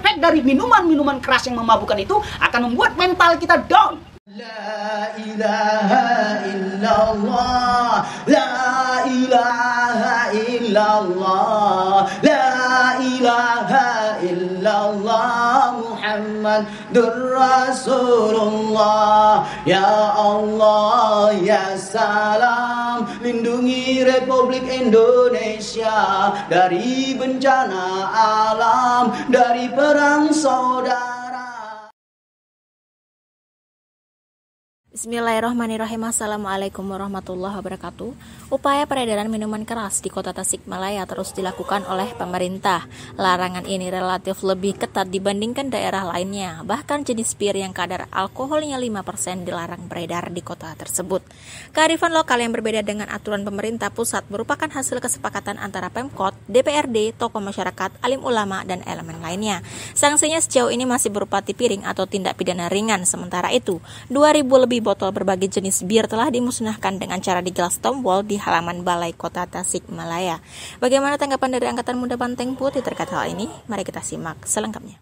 efek dari minuman-minuman keras yang memabukkan itu akan membuat mental kita down. La ilaha illallah, la ilaha illallah, la ilaha illallah, Muhammadur Rasulullah. Ya Allah, ya salam, lindungi Republik Indonesia dari bencana alam, dari perang saudara. Bismillahirrahmanirrahim. Assalamualaikum warahmatullahi wabarakatuh. Upaya peredaran minuman keras di kota Tasikmalaya terus dilakukan oleh pemerintah. Larangan ini relatif lebih ketat dibandingkan daerah lainnya. Bahkan jenis bir yang kadar alkoholnya 5% dilarang beredar di kota tersebut. Kearifan lokal yang berbeda dengan aturan pemerintah pusat merupakan hasil kesepakatan antara Pemkot, DPRD, tokoh masyarakat, alim ulama, dan elemen lainnya. Sanksinya sejauh ini masih berupa tipiring atau tindak pidana ringan. Sementara itu, 2.000 lebih botol berbagai jenis bir telah dimusnahkan dengan cara digelas tombol di halaman Balai Kota Tasikmalaya. Bagaimana tanggapan dari Angkatan Muda Banteng Putih terkait hal ini? Mari kita simak selengkapnya.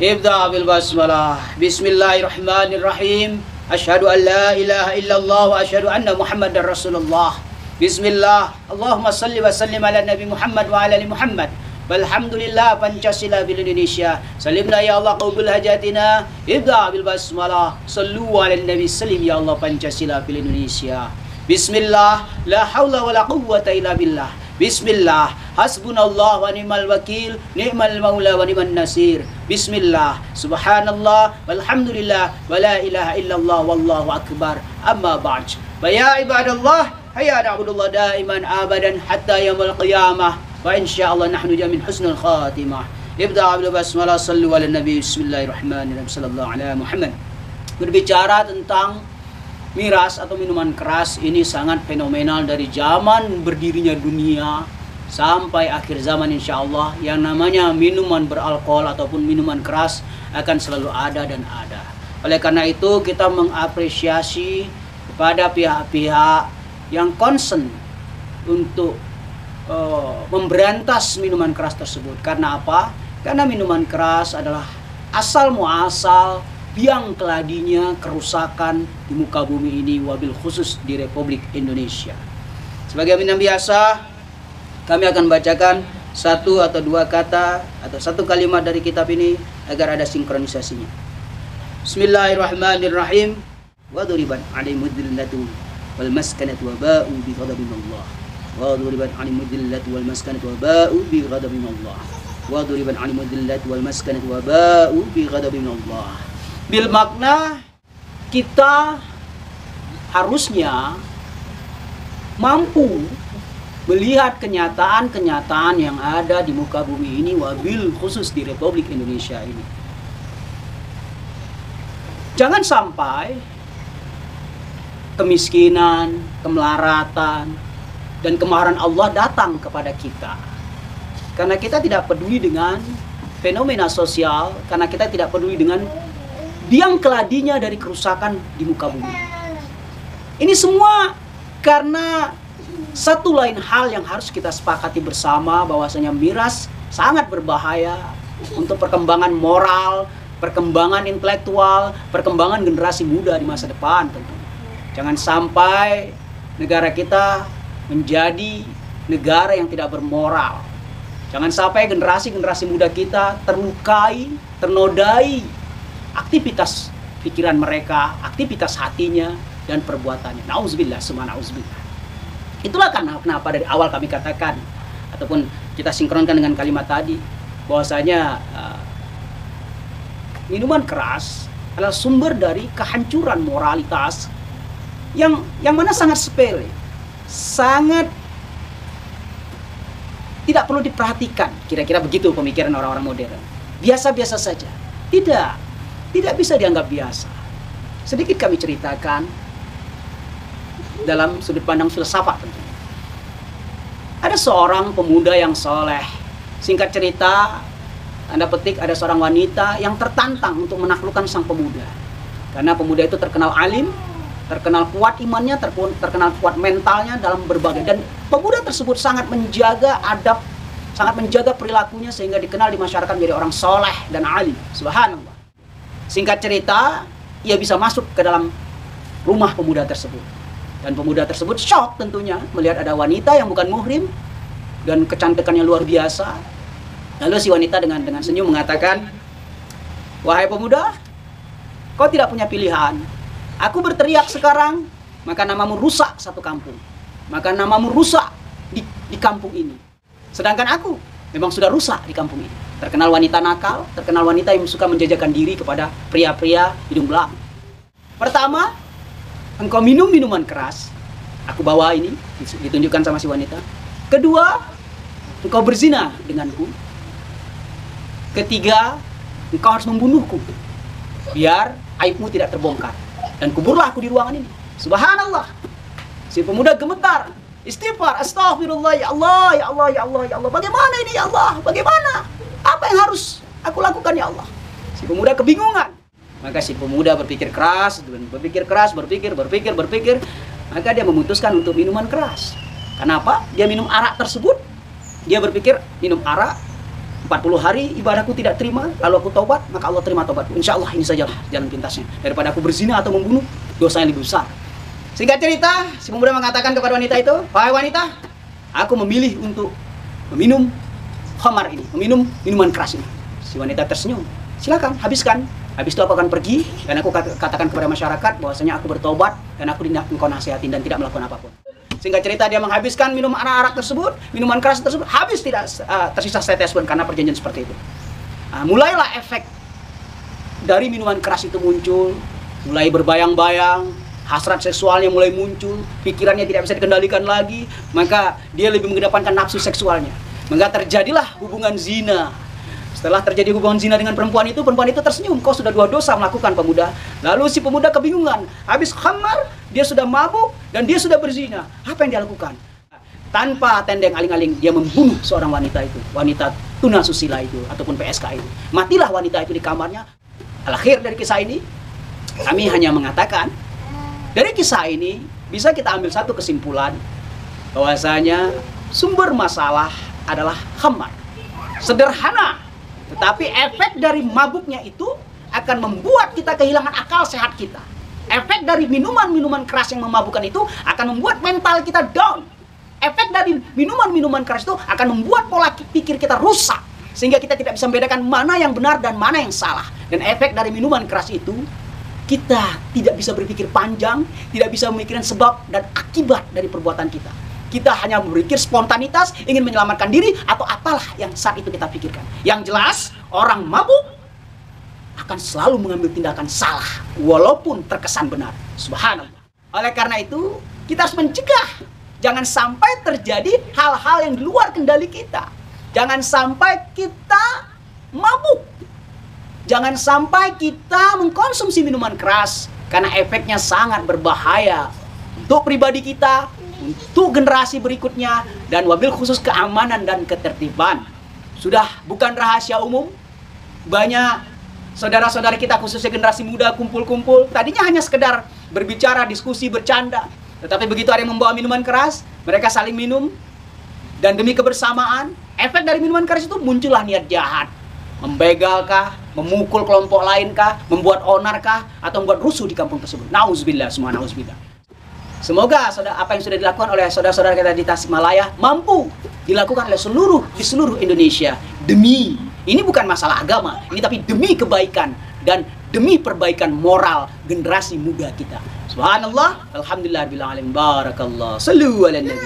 Ibda bil basmalah. Bismillahirrahmanirrahim. Asyhadu an la ilaha illallah wa asyhadu anna Muhammadar Rasulullah. Bismillah. Allahumma salli wa sallim ala Nabi Muhammad wa ala ali Muhammad. Alhamdulillah Pancasila bil Indonesia. Salimna ya Allah qaubul hajatina. Ibda bil basmalah. Sallu ala Nabi salim ya Allah Pancasila bil Indonesia. Bismillah. La haula wa la quwwata illa billah. Bismillah. Hasbunallah wa ni'mal wakil. Ni'mal maula wa ni'man nasir. Bismillah. Subhanallah. Walhamdulillah. Wa la ilaha illallah. Wallahu akbar. Amma ba'd. Ya ibadallah. Hayya na'budullah daiman abadan hatta yaumil qiyamah. Wa insyaallah nahnu jamin husnul khatimah. Ibda bil basmalah. Sallu ala nabi. Bismillahirrahmanirrahim. Sallallahu ala Muhammad. Berbicara tentang miras atau minuman keras ini sangat fenomenal dari zaman berdirinya dunia sampai akhir zaman insyaallah. Yang namanya minuman beralkohol ataupun minuman keras akan selalu ada dan ada. Oleh karena itu kita mengapresiasi kepada pihak-pihak yang concern untuk memberantas minuman keras tersebut. Karena apa? Karena minuman keras adalah asal muasal biang keladinya kerusakan di muka bumi ini, wabil khusus di Republik Indonesia. Sebagai minum biasa, kami akan bacakan satu atau dua kata atau satu kalimat dari kitab ini agar ada sinkronisasinya. Bismillahirrahmanirrahim. Wa duriban alaihimud dhillatu wal maskanatu wa ba'u bi ghadabillah. Wa duriban alaihimud dhillatu wal maskanatu wa ba'u bi ghadabillah. Wa duriban alaihimud dhillatu wal maskanatu wa ba'u bi ghadabillah. Bil makna kita harusnya mampu melihat kenyataan-kenyataan yang ada di muka bumi ini, wabil khusus di Republik Indonesia ini. Jangan sampai kemiskinan, kemelaratan, dan kemarahan Allah datang kepada kita. Karena kita tidak peduli dengan fenomena sosial, karena kita tidak peduli dengan biang keladinya dari kerusakan di muka bumi. Ini semua karena satu lain hal yang harus kita sepakati bersama, bahwasanya miras sangat berbahaya untuk perkembangan moral, perkembangan intelektual, perkembangan generasi muda di masa depan tentu. Jangan sampai negara kita menjadi negara yang tidak bermoral. Jangan sampai generasi-generasi muda kita terlukai, ternodai aktivitas pikiran mereka, aktivitas hatinya, dan perbuatannya. Nauzubillah, summa nauzubillah. Itulah kenapa dari awal kami katakan, ataupun kita sinkronkan dengan kalimat tadi, bahwasanya minuman keras adalah sumber dari kehancuran moralitas yang mana sangat sepele, sangat tidak perlu diperhatikan. Kira-kira begitu pemikiran orang-orang modern. Biasa-biasa saja. Tidak bisa dianggap biasa. Sedikit kami ceritakan dalam sudut pandang filsafat tentunya. Ada seorang pemuda yang soleh. Singkat cerita, tanda petik, ada seorang wanita yang tertantang untuk menaklukkan sang pemuda. Karena pemuda itu terkenal alim, terkenal kuat imannya, terkenal kuat mentalnya dalam berbagai. Dan pemuda tersebut sangat menjaga adab, sangat menjaga perilakunya sehingga dikenal di masyarakat menjadi orang soleh dan alim. Subhanallah. Singkat cerita, ia bisa masuk ke dalam rumah pemuda tersebut. Dan pemuda tersebut shock tentunya melihat ada wanita yang bukan muhrim dan kecantikannya luar biasa. Lalu si wanita dengan senyum mengatakan, "Wahai pemuda, kau tidak punya pilihan. Aku berteriak sekarang, maka namamu rusak satu kampung. Maka namamu rusak di kampung ini. Sedangkan aku memang sudah rusak di kampung ini. Terkenal wanita nakal, terkenal wanita yang suka menjajakan diri kepada pria-pria hidung belang. Pertama, engkau minum minuman keras. Aku bawa ini, ditunjukkan sama si wanita. Kedua, engkau berzina denganku. Ketiga, engkau harus membunuhku biar aibmu tidak terbongkar. Dan kuburlah aku di ruangan ini." Subhanallah. Si pemuda gemetar, istighfar, astagfirullah, ya Allah, ya Allah, ya Allah, ya Allah. Bagaimana ini ya Allah? Bagaimana? Apa yang harus aku lakukan ya Allah? Si pemuda kebingungan. Maka si pemuda berpikir keras, berpikir. Maka dia memutuskan untuk minuman keras. Kenapa? Dia minum arak tersebut. Dia berpikir, minum arak 40 hari ibadahku tidak terima, lalu aku taubat, maka Allah terima taubatku. Insya Allah ini sajalah jalan pintasnya. Daripada aku berzina atau membunuh, dosa yang lebih besar. Singkat cerita, si pemuda mengatakan kepada wanita itu, "Wahai wanita, aku memilih untuk meminum khamar ini, meminum minuman keras ini." Si wanita tersenyum. "Silakan, habiskan. Habis itu aku akan pergi dan aku katakan kepada masyarakat bahwasanya aku bertobat dan aku tidak engkau nasihatin dan tidak melakukan apapun." Singkat cerita, dia menghabiskan minum arak tersebut, minuman keras tersebut, habis tidak tersisa setetes pun karena perjanjian seperti itu. Mulailah efek dari minuman keras itu muncul, mulai berbayang-bayang, hasrat seksualnya mulai muncul, pikirannya tidak bisa dikendalikan lagi, maka dia lebih mengedepankan nafsu seksualnya. Maka terjadilah hubungan zina. Setelah terjadi hubungan zina dengan perempuan itu tersenyum, "Kau sudah 2 dosa melakukan, pemuda." Lalu si pemuda kebingungan, habis khamar, dia sudah mabuk dan dia sudah berzina. Apa yang dia lakukan? Tanpa tendeng aling-aling, dia membunuh seorang wanita itu, wanita tuna susila itu ataupun PSK itu. Matilah wanita itu di kamarnya. Akhir dari kisah ini, kami hanya mengatakan, dari kisah ini bisa kita ambil satu kesimpulan bahwasanya sumber masalah adalah khamar. Sederhana, tetapi efek dari mabuknya itu akan membuat kita kehilangan akal sehat kita. Efek dari minuman-minuman keras yang memabukkan itu akan membuat mental kita down. Efek dari minuman-minuman keras itu akan membuat pola pikir kita rusak, sehingga kita tidak bisa membedakan mana yang benar dan mana yang salah. Dan efek dari minuman keras itu, kita tidak bisa berpikir panjang, tidak bisa memikirkan sebab dan akibat dari perbuatan kita. Kita hanya berpikir spontanitas, ingin menyelamatkan diri, atau apalah yang saat itu kita pikirkan. Yang jelas, orang mabuk akan selalu mengambil tindakan salah, walaupun terkesan benar. Subhanallah. Oleh karena itu, kita harus mencegah. Jangan sampai terjadi hal-hal yang di luar kendali kita. Jangan sampai kita mabuk. Jangan sampai kita mengkonsumsi minuman keras, karena efeknya sangat berbahaya untuk pribadi kita, untuk generasi berikutnya, dan wabil khusus keamanan dan ketertiban. Sudah bukan rahasia umum, banyak saudara-saudara kita khususnya generasi muda kumpul-kumpul, tadinya hanya sekedar berbicara, diskusi, bercanda. Tetapi begitu ada yang membawa minuman keras, mereka saling minum, dan demi kebersamaan, efek dari minuman keras itu muncullah niat jahat. Membegalkah, memukul kelompok lainkah, membuat onarkah, atau membuat rusuh di kampung tersebut. Nauzubillah, semua nauzubillah. Semoga apa yang sudah dilakukan oleh saudara-saudara kita di Tasikmalaya mampu dilakukan oleh di seluruh Indonesia. Ini bukan masalah agama, ini tapi demi kebaikan dan demi perbaikan moral generasi muda kita. Subhanallah, alhamdulillah, barakallah, sallu ala nabi.